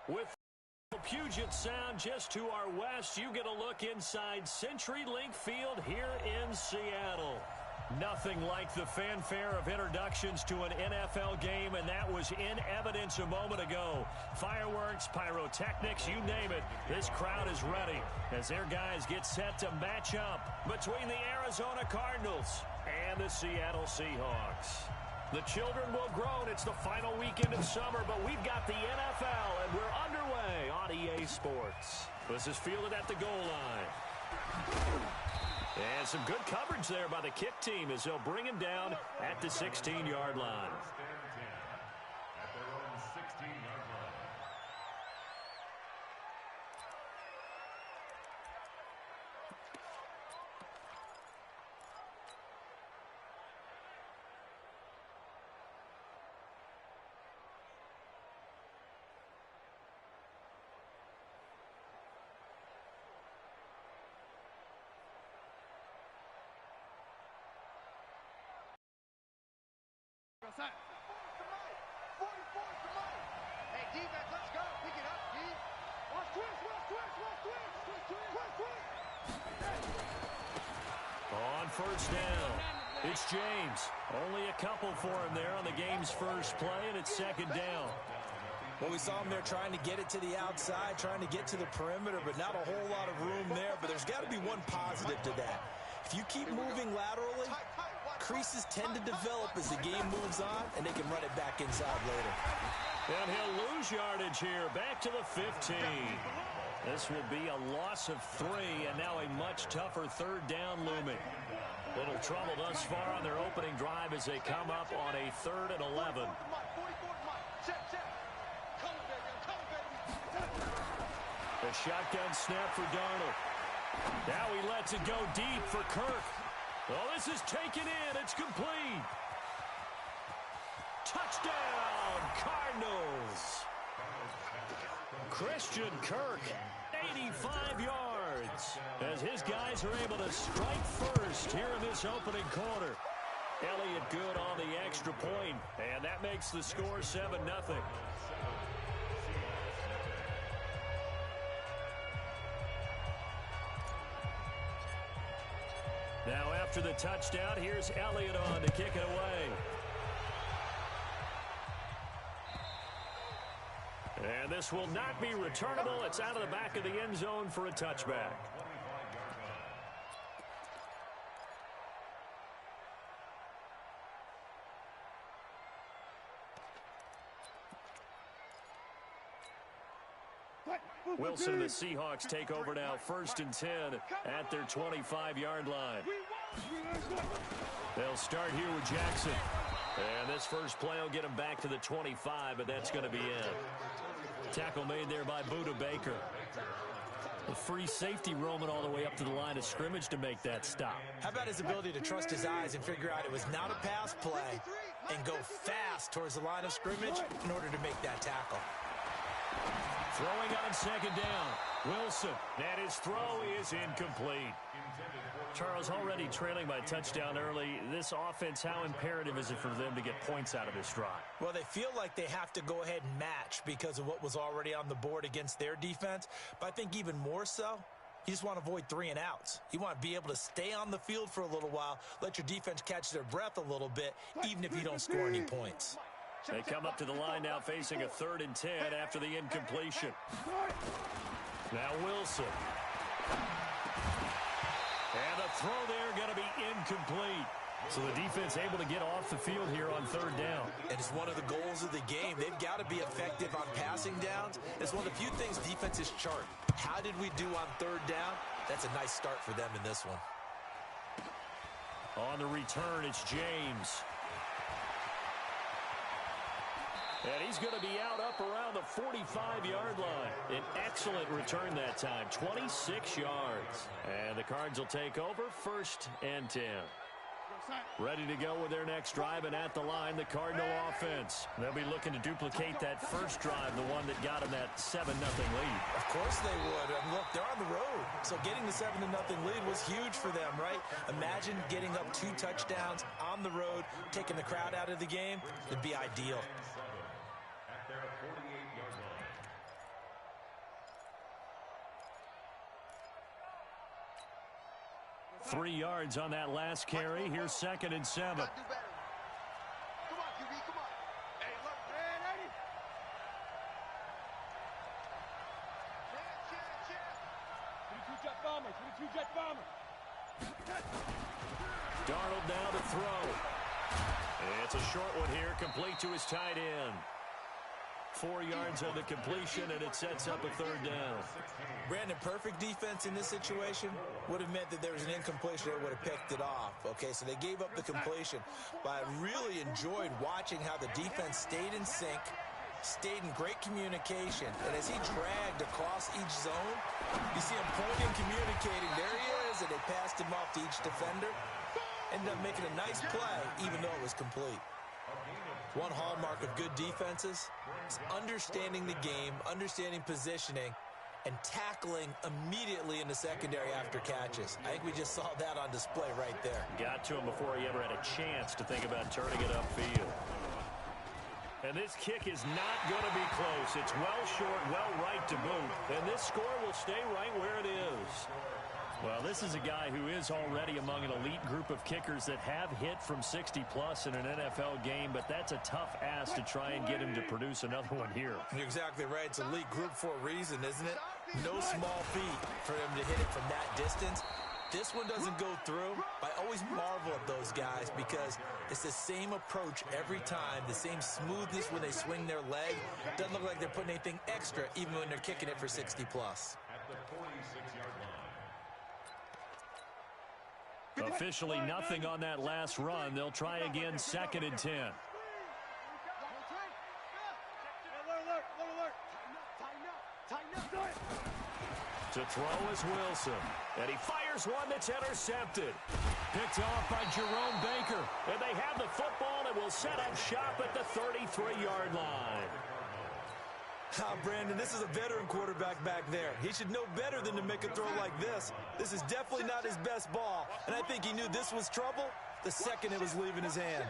With Puget Sound just to our west, you get a look inside CenturyLink Field here in Seattle. Nothing like the fanfare of introductions to an NFL game, and that was in evidence a moment ago. Fireworks, pyrotechnics, you name it. This crowd is ready as their guys get set to match up between the Arizona Cardinals and the Seattle Seahawks. The children will groan. It's the final weekend of summer, but we've got the NFL, and we're underway on EA Sports. This is fielded at the goal line. And some good coverage there by the kick team as they'll bring him down at the 16-yard line. Hey, defense, let's go. Pick it up, D. Watch twist. On first down, it's James. Only a couple for him there on the game's first play, and it's second down. Well, we saw him there trying to get it to the outside, trying to get to the perimeter, but not a whole lot of room there. But there's got to be one positive to that. If you keep moving laterally, creases tend to develop as the game moves on, and they can run it back inside later. And he'll lose yardage here, back to the 15. This will be a loss of 3, and now a much tougher third down looming. Little trouble thus far on their opening drive as they come up on a 3rd and 11. The shotgun snap for Darnold. Now he lets it go deep for Kirk. Well, this is taken in. It's complete. Touchdown, Cardinals. Christian Kirk, 85 yards, as his guys are able to strike first here in this opening quarter. Elliott good on the extra point, and that makes the score 7-0. Now after the touchdown, here's Elliott on to kick it away. And this will not be returnable. It's out of the back of the end zone for a touchback. Wilson and the Seahawks take over now, 1st and 10 at their 25-yard line. They'll start here with Jackson. And this first play will get him back to the 25, but that's going to be it. Tackle made there by Buda Baker. The free safety roaming all the way up to the line of scrimmage to make that stop. How about his ability to trust his eyes and figure out it was not a pass play and go fast towards the line of scrimmage in order to make that tackle. Throwing on 2nd down. Wilson. And his throw is incomplete. Charles, already trailing by a touchdown early. This offense, how imperative is it for them to get points out of this drive? Well, they feel like they have to go ahead and match because of what was already on the board against their defense. But I think even more so, you just want to avoid 3 and outs. You want to be able to stay on the field for a little while, let your defense catch their breath a little bit, even if you don't score any points. They come up to the line now facing a 3rd and 10 after the incompletion. Now Wilson. And the throw there going to be incomplete. So the defense able to get off the field here on 3rd down. And it's one of the goals of the game. They've got to be effective on passing downs. It's one of the few things defenses chart. How did we do on 3rd down? That's a nice start for them in this one. On the return, it's James. And he's going to be out up around the 45-yard line. An excellent return that time, 26 yards. And the Cards will take over, 1st and 10. Ready to go with their next drive, and at the line, the Cardinal offense. They'll be looking to duplicate that first drive, the one that got them that 7-0 lead. Of course they would. And look, they're on the road. So getting the 7-0 lead was huge for them, right? Imagine getting up 2 touchdowns on the road, taking the crowd out of the game. It'd be ideal. 3 yards on that last carry. Here's 2nd and 7. Do better. Come on, QB, come on. Hey, look, man, Eddie. Chance. 22 jet bomber, 22 jet bomber. Darnold now to throw. It's a short one here, complete to his tight end. 4 yards on the completion, and it sets up a 3rd down. Brandon, perfect defense in this situation would have meant that there was an incompletion that would have picked it off. Okay, so they gave up the completion. But I really enjoyed watching how the defense stayed in sync, stayed in great communication. And as he dragged across each zone, you see him pointing, communicating. There he is, and they passed him off to each defender. Ended up making a nice play, even though it was complete. One hallmark of good defenses is understanding the game, understanding positioning, and tackling immediately in the secondary after catches. I think we just saw that on display right there. Got to him before he ever had a chance to think about turning it upfield. And this kick is not going to be close. It's well short, well right to boot. And this score will stay right where it is. Well, this is a guy who is already among an elite group of kickers that have hit from 60-plus in an NFL game, but that's a tough ask to try and get him to produce another one here. You're exactly right. It's elite group for a reason, isn't it? No small feat for him to hit it from that distance. This one doesn't go through. I always marvel at those guys because it's the same approach every time, the same smoothness when they swing their leg. Doesn't look like they're putting anything extra even when they're kicking it for 60-plus. Officially nothing on that last run. They'll try again, 2nd and 10. To throw is Wilson. And he fires one that's intercepted. Picked off by Jerome Baker. And they have the football and will set up shop at the 33-yard line. Brandon, this is a veteran quarterback back there. He should know better than to make a throw like this. This is definitely not his best ball, and I think he knew this was trouble the second it was leaving his hand.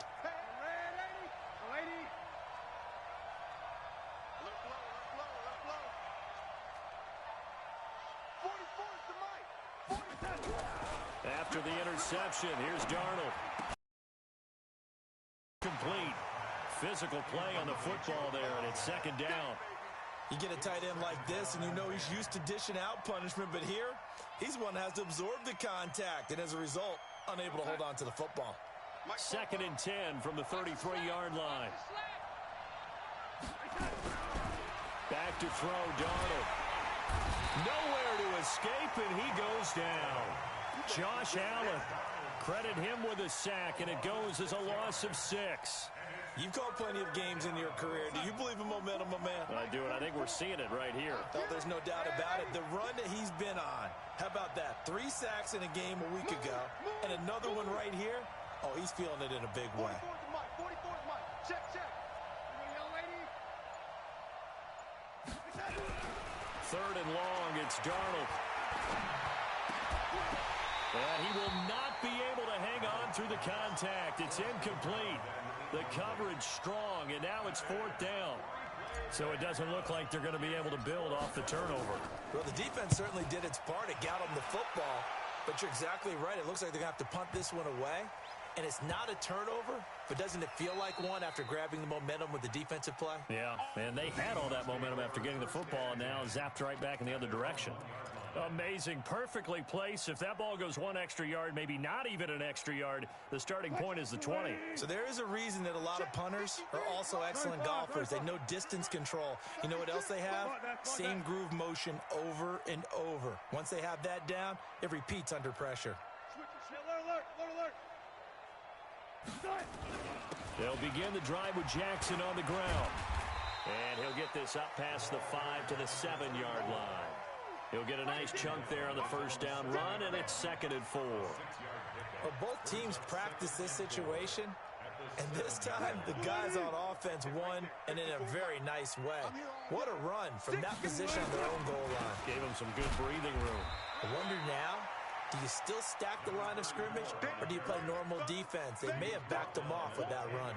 After the interception, here's Darnold. Complete. Physical play on the football there, and it's 2nd down. You get a tight end like this, and you know he's used to dishing out punishment, but here, he's one that has to absorb the contact, and as a result, unable to hold on to the football. 2nd and 10 from the 33-yard line. Back to throw, Darnold. Nowhere to escape, and he goes down. Josh Allen, credit him with a sack, and it goes as a loss of 6. You've called plenty of games in your career. Do you believe in momentum, my man? I do, and I think we're seeing it right here. Oh, there's no doubt about it. The run that he's been on, how about that? 3 sacks in a game a week ago, and another one right here. Oh, he's feeling it in a big way. 44 is mine. Check, check. 3rd and long, it's Darnold. And he will not be able to hang on through the contact. It's incomplete. The coverage strong, and now it's 4th down. So it doesn't look like they're going to be able to build off the turnover. Well, the defense certainly did its part. It got them the football. But you're exactly right. It looks like they're going to have to punt this one away. And it's not a turnover, but doesn't it feel like one after grabbing the momentum with the defensive play? Yeah, and they had all that momentum after getting the football, and now zapped right back in the other direction. Amazing, perfectly placed. If that ball goes 1 extra yard, maybe not even an extra yard, the starting point is the 20. So there is a reason that a lot of punters are also excellent golfers. They know distance control. You know what else they have? Same groove motion over and over. Once they have that down, it repeats under pressure. They'll begin the drive with Jackson on the ground. And he'll get this up past the 5 to the 7-yard line. He'll get a nice chunk there on the 1st down run, and it's 2nd and 4. Well, both teams practice this situation, and this time the guys on offense won, and in a very nice way. What a run from that position on their own goal line. Gave them some good breathing room. I wonder now, do you still stack the line of scrimmage, or do you play normal defense? They may have backed them off with that run.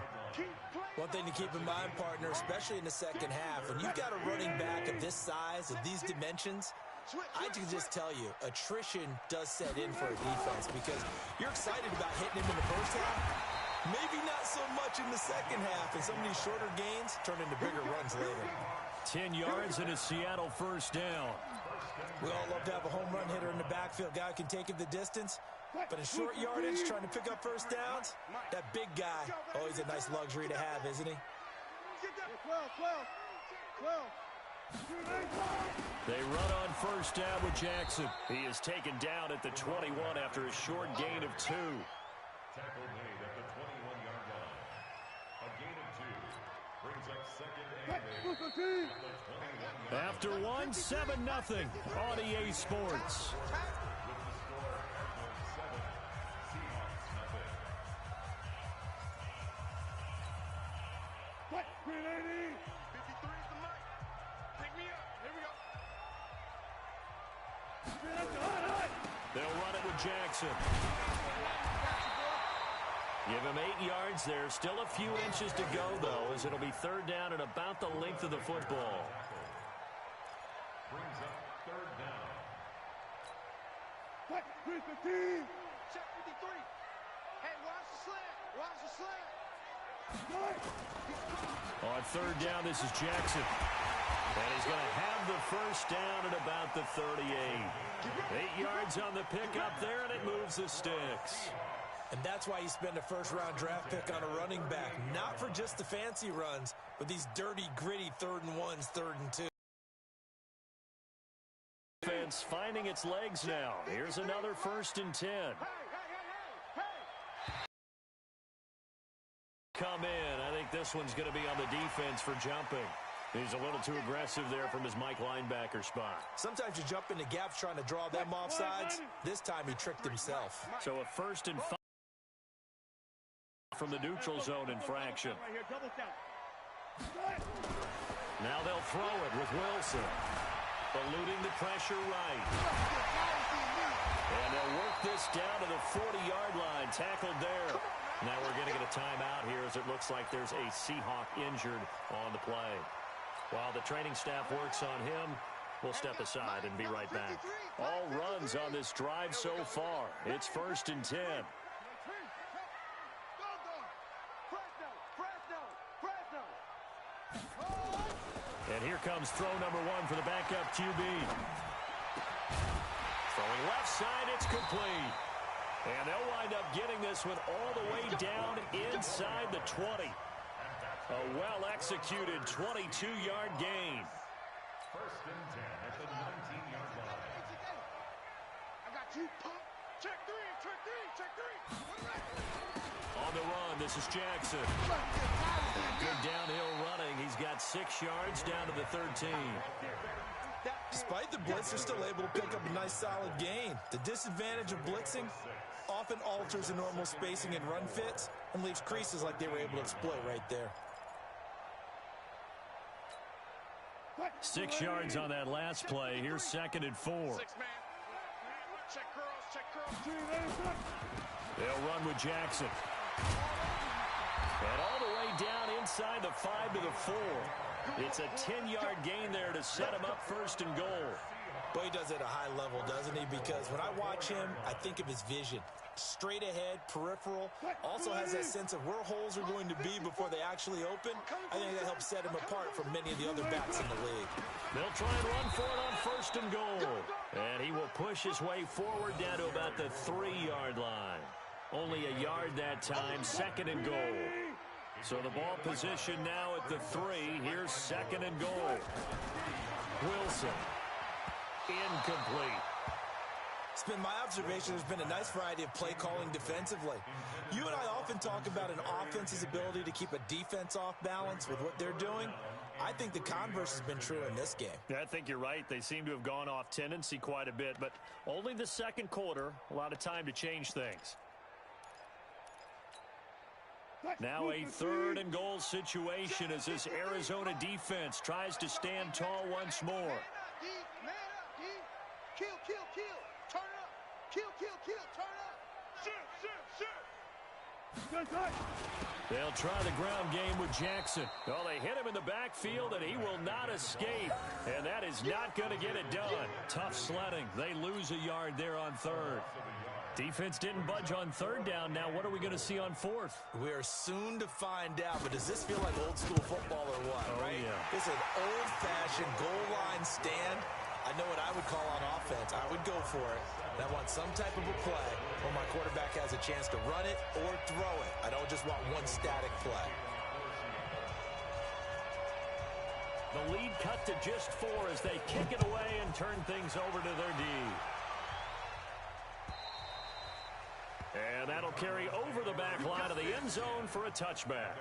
One thing to keep in mind, partner, especially in the second half, when you've got a running back of this size, of these dimensions, I can just tell you, attrition does set in for a defense because you're excited about hitting him in the first half. Maybe not so much in the second half, and some of these shorter gains turn into bigger runs later. 10 yards and a Seattle first down. We all love to have a home run hitter in the backfield. Guy who can take it the distance. But in short yardage, trying to pick up first downs, that big guy, always a nice luxury to have, isn't he? 12. They run on first down with Jackson. He is taken down at the 21 after a short gain of 2. Tackle made at the 21-yard line. A gain of 2 brings up second and 8 at the 21-yard line. After 1, 7-0 on EA Sports. With the score, Cardinals 7, Seahawks nothing. What? 380. 53 is the mic. Pick me up. Here we go. They'll run it with Jackson. Give him 8 yards there. Still a few inches to go, though, as it'll be third down and about the length of the football. Brings up third down. What? 315. Check 53. Hey, watch the slant. Watch the slant. On third down, this is Jackson. And he's going to have the first down at about the 38. 8 yards on the pickup there, and it moves the sticks. And that's why you spend a first-round draft pick on a running back. Not for just the fancy runs, but these dirty, gritty 3rd and 1s, 3rd and 2. Defense finding its legs now. Here's another 1st and 10. Come in. I think this one's going to be on the defense for jumping. He's a little too aggressive there from his Mike linebacker spot. Sometimes you jump into gaps trying to draw them off sides. This time he tricked himself. So a 1st and 5 from the neutral zone infraction. Now they'll throw it with Wilson. Eluding the pressure right. And they'll work this down to the 40-yard line. Tackled there. Now we're going to get a timeout here as it looks like there's a Seahawk injured on the play. While the training staff works on him, we'll step aside and be right back. All runs on this drive so far. It's 1st and 10. And here comes throw number 1 for the backup QB. Throwing left side, it's complete. And they'll wind up getting this one all the way down inside the 20. A well-executed 22-yard gain. 1st and 10 at the 19-yard line. I got you, pump. Check 3, check 3, check 3. On the run, this is Jackson. Good downhill running. He's got 6 yards down to the 13. Despite the blitz, they're still able to pick up a nice solid gain. The disadvantage of blitzing often alters the normal spacing and run fits and leaves creases like they were able to exploit right there. 6 yards on that last play. Here's 2nd and 4. 6 man. Check curls, check curls. They'll run with Jackson. And all the way down inside the 5 to the 4. It's a 10-yard gain there to set him up 1st and goal. But he does it at a high level, doesn't he? Because when I watch him, I think of his vision. Straight ahead, peripheral. Also has that sense of where holes are going to be before they actually open. I think that helps set him apart from many of the other backs in the league. They'll try and run for it on 1st and goal. And he will push his way forward down to about the 3-yard line. Only a yard that time, 2nd and goal. So the ball position now at the 3. Here's 2nd and goal. Wilson. Incomplete. It's been my observation there's been a nice variety of play calling defensively. You and I often talk about an offense's ability to keep a defense off balance with what they're doing. I think the converse has been true in this game. Yeah, I think you're right. They seem to have gone off tendency quite a bit, but only the 2nd quarter, a lot of time to change things. Now a 3rd and goal situation as this Arizona defense tries to stand tall once more. Man up, D. Kill, kill, kill. Turn up. Kill, kill, kill. Turn up. Shoot, shoot, shoot. They'll try the ground game with Jackson. Oh, they hit him in the backfield, and he will not escape. And that is not going to get it done. Tough sledding. They lose a yard there on third. Defense didn't budge on third down. Now what are we going to see on fourth? We are soon to find out, but does this feel like old school football or what, right? Yeah. This is an old-fashioned goal line stand. I know what I would call on offense. I would go for it. And I want some type of a play where my quarterback has a chance to run it or throw it. I don't just want one static play. The lead cut to just 4 as they kick it away and turn things over to their D. And that'll carry over the back line of the end zone for a touchback.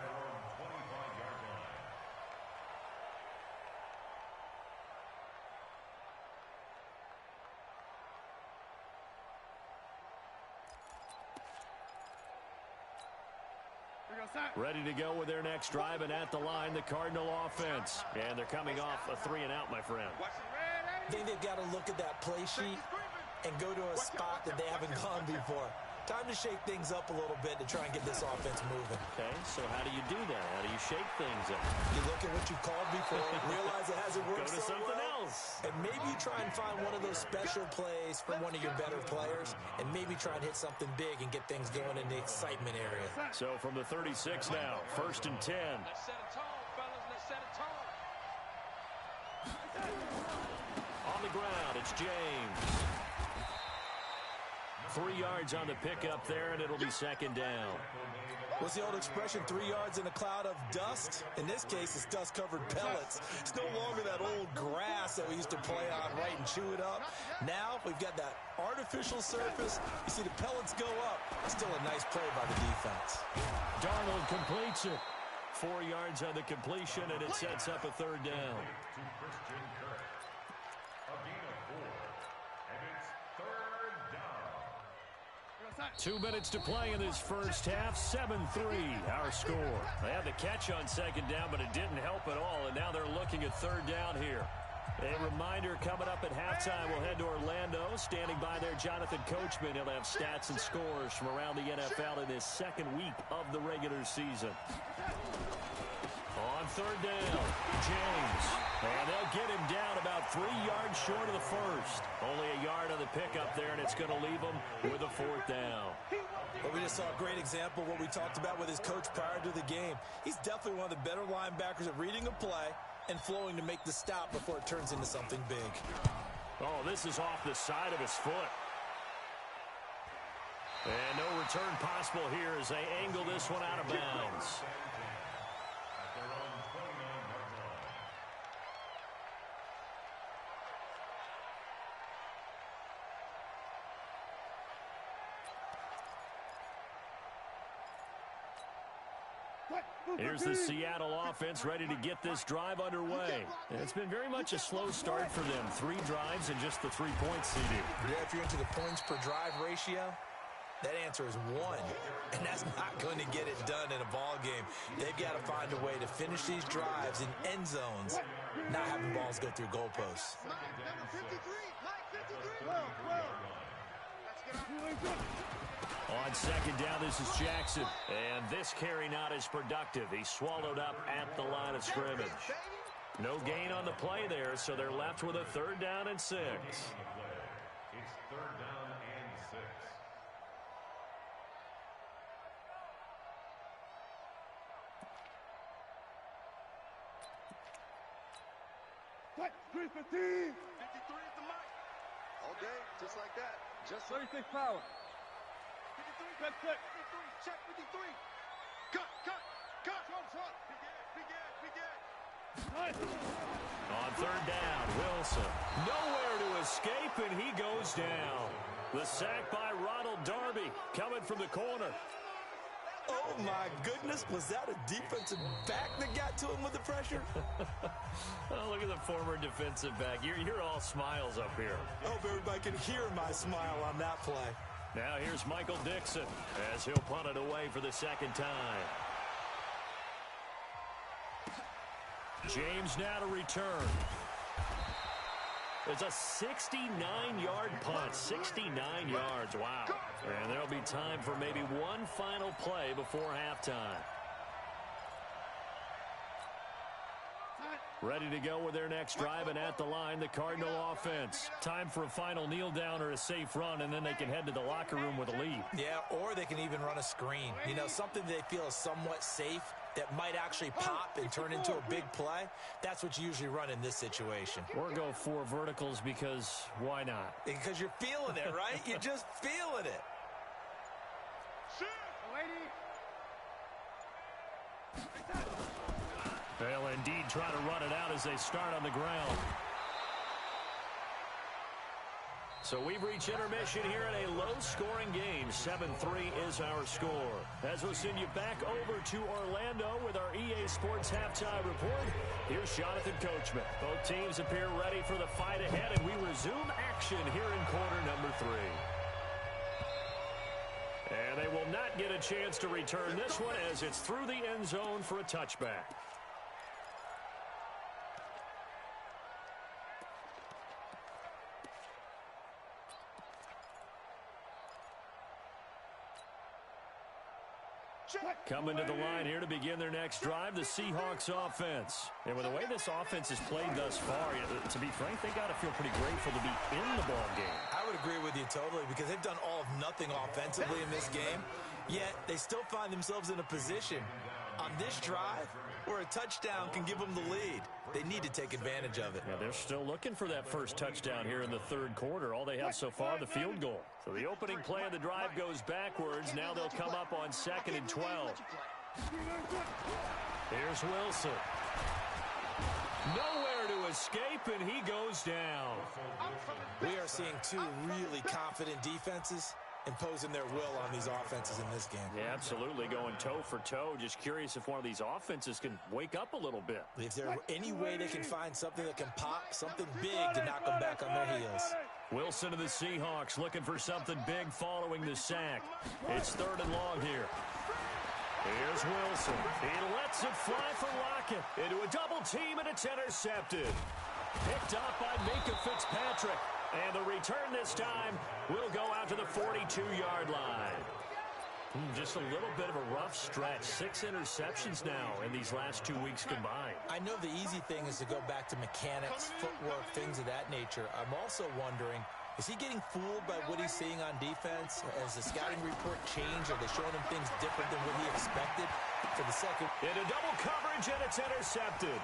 Ready to go with their next drive, and at the line, the Cardinal offense. And they're coming off a 3-and-out, my friend. I think they've got to look at that play sheet and go to a spot that they haven't gone before. Time to shake things up a little bit to try and get this offense moving. Okay, so how do you do that? How do you shake things up? You look at what you called before, realize it hasn't worked Go to so something well, else. and maybe you try and find one of those special plays from one of your better players, and maybe try and hit something big and get things going in the excitement area. So from the 36 now, 1st and 10. Let's set a tone, fellas. Let's set a tone. On the ground, it's James. 3 yards on the pickup there, and it'll be 2nd down. What's the old expression, 3 yards in a cloud of dust? In this case, it's dust-covered pellets. It's no longer that old grass that we used to play on, right, and chew it up. Now we've got that artificial surface. You see the pellets go up. Still a nice play by the defense. Darnold completes it. 4 yards on the completion, and it sets up a 3rd down. 2 minutes to play in this first half. 7-3, our score. They had the catch on 2nd down, but it didn't help at all, and now they're looking at 3rd down here. A reminder coming up at halftime, we'll head to Orlando. Standing by there, Jonathan Coachman. He'll have stats and scores from around the NFL in this 2nd week of the regular season. On 3rd down, James. And they'll get him down about 3 yards short of the first. Only a yard on the pickup there, and it's going to leave him with a 4th down. Well, we just saw a great example of what we talked about with his coach prior to the game. He's definitely one of the better linebackers at reading a play and flowing to make the stop before it turns into something big. Oh, this is off the side of his foot. And no return possible here as they angle this one out of bounds. Here's the Seattle offense ready to get this drive underway. And it's been very much a slow start for them. 3 drives and just the 3 points CD. Yeah, if you're into the points per drive ratio, that answer is 1. And that's not going to get it done in a ball game. They've got to find a way to finish these drives in end zones, not having balls go through goalposts. Number 53. Mike 53. On 2nd down, this is Jackson. And this carry not as productive. He swallowed up at the line of scrimmage. No gain on the play there, so they're left with a 3rd down and 6. It's 3rd down and 6. What? 315. 53 is the mic. All day, just like that. Just 36 power. 53, cut. 53, check 53. Cut. Trump. Big Ed. On 3rd down, Wilson. Nowhere to escape, and he goes down. The sack by Ronald Darby coming from the corner. Oh, my goodness. Was that a defensive back that got to him with the pressure? Oh, look at the former defensive back. You're all smiles up here. I hope everybody can hear my smile on that play. Now here's Michael Dixon as he'll punt it away for the 2nd time. James now to return. It's a 69-yard punt. 69 yards. Wow. And there'll be time for maybe one final play before halftime. Ready to go with their next drive, and at the line, the Cardinal offense. Time for a final kneel down or a safe run, and then they can head to the locker room with a lead. Yeah, or they can even run a screen. You know, something they feel is somewhat safe that might actually pop and turn into a big play. That's what you usually run in this situation. Or go 4 verticals because why not? Because you're feeling it, right? You're just feeling it. They'll indeed try to run it out as they start on the ground. So we've reached intermission here in a low-scoring game. 7-3 is our score. As we'll send you back over to Orlando with our EA Sports Halftime Report, here's Jonathan Coachman. Both teams appear ready for the fight ahead, and we resume action here in quarter number 3. And they will not get a chance to return this one as it's through the end zone for a touchback. Coming to the line here to begin their next drive, the Seahawks offense. And with the way this offense has played thus far, to be frank, they got to feel pretty grateful to be in the ball game. I would agree with you totally because they've done all of nothing offensively in this game, yet they still find themselves in a position on this drive where a touchdown can give them the lead. They need to take advantage of it. Yeah, they're still looking for that first touchdown here in the third quarter. All they have so far, the field goal. So the opening play of the drive goes backwards. Now they'll come up on 2nd and 12. Here's Wilson. Nowhere to escape, and he goes down. We are seeing 2 really confident defenses imposing their will on these offenses in this game. Yeah, absolutely, going toe for toe. Just curious if one of these offenses can wake up a little bit. If there's any way they can find something that can pop, something big to knock them back on their heels. Wilson of the Seahawks looking for something big following the sack. It's 3rd and long here. Here's Wilson. He lets it fly for Lockett. Into a double team, and it's intercepted. Picked up by Minka Fitzpatrick. And the return this time will go out to the 42-yard line. Just a little bit of a rough stretch. 6 interceptions now in these last 2 weeks combined. I know the easy thing is to go back to mechanics, footwork, things of that nature. I'm also wondering, is he getting fooled by what he's seeing on defense? Has the scouting report changed? Are they showing him things different than what he expected? For the second. Into double coverage, and it's intercepted.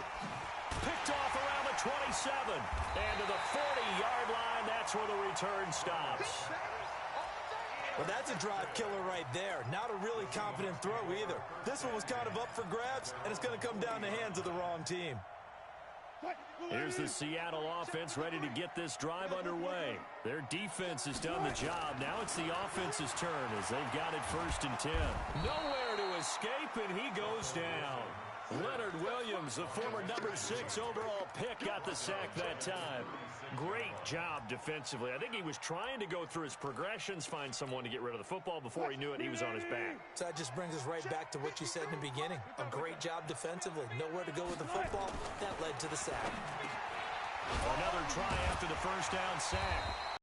Picked off around the 27. And to the 40-yard line, that's where the return stops. Well, that's a drive killer right there. Not a really confident throw either. This one was kind of up for grabs, and it's going to come down the hands of the wrong team. Here's the Seattle offense ready to get this drive underway. Their defense has done the job. Now it's the offense's turn as they've got it 1st and 10. Nowhere to escape, and he goes down. Leonard Williams, the former number 6 overall pick, got the sack that time. Great job defensively. I think he was trying to go through his progressions, find someone to get rid of the football. Before he knew it, he was on his back. So that just brings us right back to what you said in the beginning. A great job defensively. Nowhere to go with the football. That led to the sack. Another try after the first down sack.